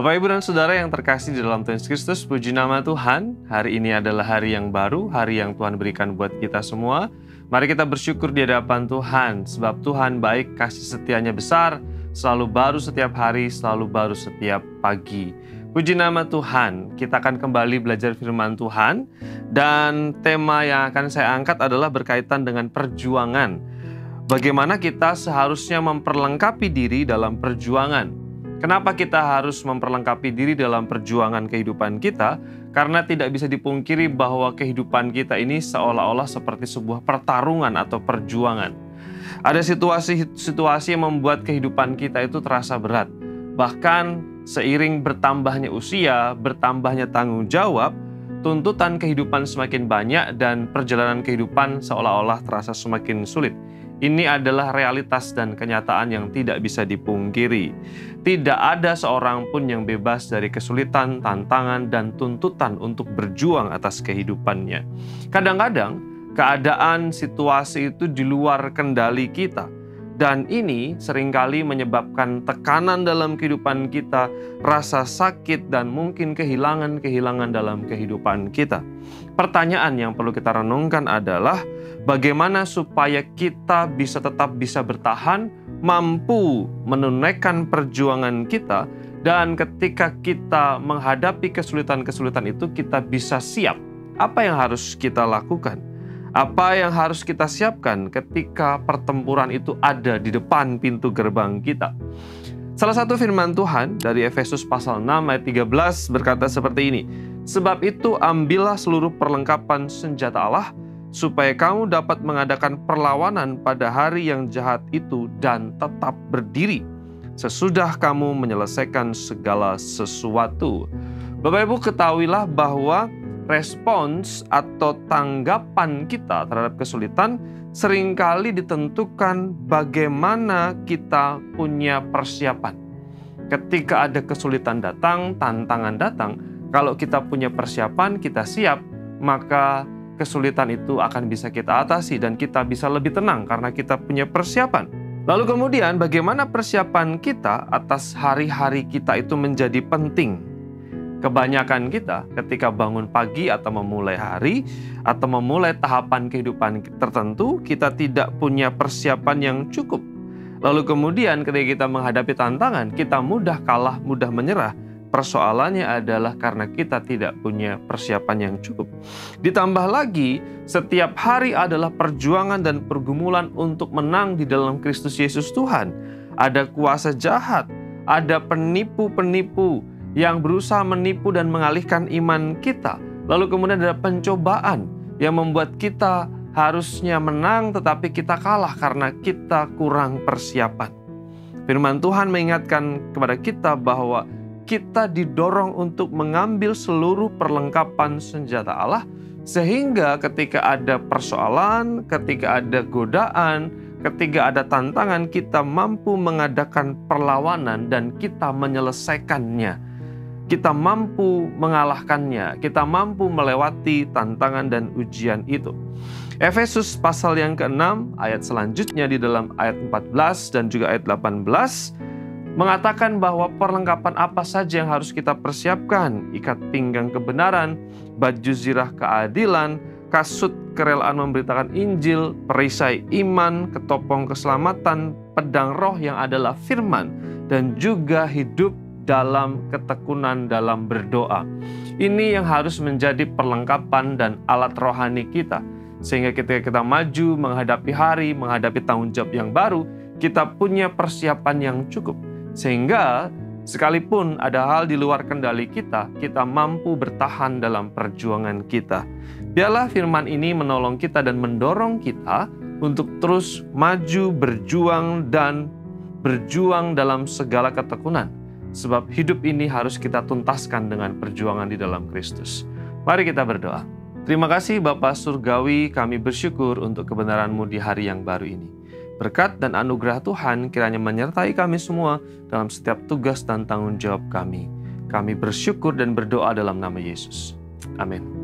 Bapak, Ibu, dan Saudara yang terkasih di dalam Tuhan Yesus Kristus, puji nama Tuhan. Hari ini adalah hari yang baru, hari yang Tuhan berikan buat kita semua. Mari kita bersyukur di hadapan Tuhan, sebab Tuhan baik, kasih setianya besar, selalu baru setiap hari, selalu baru setiap pagi. Puji nama Tuhan, kita akan kembali belajar firman Tuhan, dan tema yang akan saya angkat adalah berkaitan dengan perjuangan. Bagaimana kita seharusnya memperlengkapi diri dalam perjuangan. Kenapa kita harus memperlengkapi diri dalam perjuangan kehidupan kita? Karena tidak bisa dipungkiri bahwa kehidupan kita ini seolah-olah seperti sebuah pertarungan atau perjuangan. Ada situasi-situasi yang membuat kehidupan kita itu terasa berat. Bahkan seiring bertambahnya usia, bertambahnya tanggung jawab, tuntutan kehidupan semakin banyak dan perjalanan kehidupan seolah-olah terasa semakin sulit. Ini adalah realitas dan kenyataan yang tidak bisa dipungkiri. Tidak ada seorang pun yang bebas dari kesulitan, tantangan, dan tuntutan untuk berjuang atas kehidupannya. Kadang-kadang, keadaan situasi itu di luar kendali kita. Dan ini seringkali menyebabkan tekanan dalam kehidupan kita, rasa sakit, dan mungkin kehilangan-kehilangan dalam kehidupan kita. Pertanyaan yang perlu kita renungkan adalah, bagaimana supaya kita tetap bisa bertahan, mampu menunaikan perjuangan kita, dan ketika kita menghadapi kesulitan-kesulitan itu, kita bisa siap. Apa yang harus kita lakukan? Apa yang harus kita siapkan ketika pertempuran itu ada di depan pintu gerbang kita? Salah satu firman Tuhan dari Efesus pasal 6 ayat 13 berkata seperti ini, "Sebab itu ambillah seluruh perlengkapan senjata Allah, supaya kamu dapat mengadakan perlawanan pada hari yang jahat itu dan tetap berdiri, sesudah kamu menyelesaikan segala sesuatu." Bapak Ibu, ketahuilah bahwa respons atau tanggapan kita terhadap kesulitan seringkali ditentukan bagaimana kita punya persiapan. Ketika ada kesulitan datang, tantangan datang, kalau kita punya persiapan, kita siap, maka kesulitan itu akan bisa kita atasi dan kita bisa lebih tenang karena kita punya persiapan. Lalu kemudian bagaimana persiapan kita atas hari-hari kita itu menjadi penting. Kebanyakan kita ketika bangun pagi atau memulai hari atau memulai tahapan kehidupan tertentu, kita tidak punya persiapan yang cukup. Lalu kemudian ketika kita menghadapi tantangan, kita mudah kalah, mudah menyerah. Persoalannya adalah karena kita tidak punya persiapan yang cukup. Ditambah lagi, setiap hari adalah perjuangan dan pergumulan untuk menang di dalam Kristus Yesus Tuhan. Ada kuasa jahat, ada penipu-penipu yang berusaha menipu dan mengalihkan iman kita. Lalu kemudian ada pencobaan yang membuat kita harusnya menang tetapi kita kalah karena kita kurang persiapan. Firman Tuhan mengingatkan kepada kita bahwa kita didorong untuk mengambil seluruh perlengkapan senjata Allah, sehingga ketika ada persoalan, ketika ada godaan, ketika ada tantangan, kita mampu mengadakan perlawanan dan kita menyelesaikannya. Kita mampu mengalahkannya, kita mampu melewati tantangan dan ujian itu. Efesus pasal yang ke-6, ayat selanjutnya di dalam ayat 14 dan juga ayat 18, mengatakan bahwa perlengkapan apa saja yang harus kita persiapkan: ikat pinggang kebenaran, baju zirah keadilan, kasut kerelaan memberitakan Injil, perisai iman, ketopong keselamatan, pedang roh yang adalah firman, dan juga hidup dalam ketekunan dalam berdoa. Ini yang harus menjadi perlengkapan dan alat rohani kita. Sehingga ketika kita maju menghadapi hari, menghadapi tanggung jawab yang baru, kita punya persiapan yang cukup. Sehingga sekalipun ada hal di luar kendali kita, kita mampu bertahan dalam perjuangan kita. Biarlah firman ini menolong kita dan mendorong kita untuk terus maju, berjuang, dan berjuang dalam segala ketekunan. Sebab hidup ini harus kita tuntaskan dengan perjuangan di dalam Kristus. Mari kita berdoa. Terima kasih Bapa Surgawi, kami bersyukur untuk kebenaran-Mu di hari yang baru ini. Berkat dan anugerah Tuhan kiranya menyertai kami semua dalam setiap tugas dan tanggung jawab kami. Kami bersyukur dan berdoa dalam nama Yesus. Amin.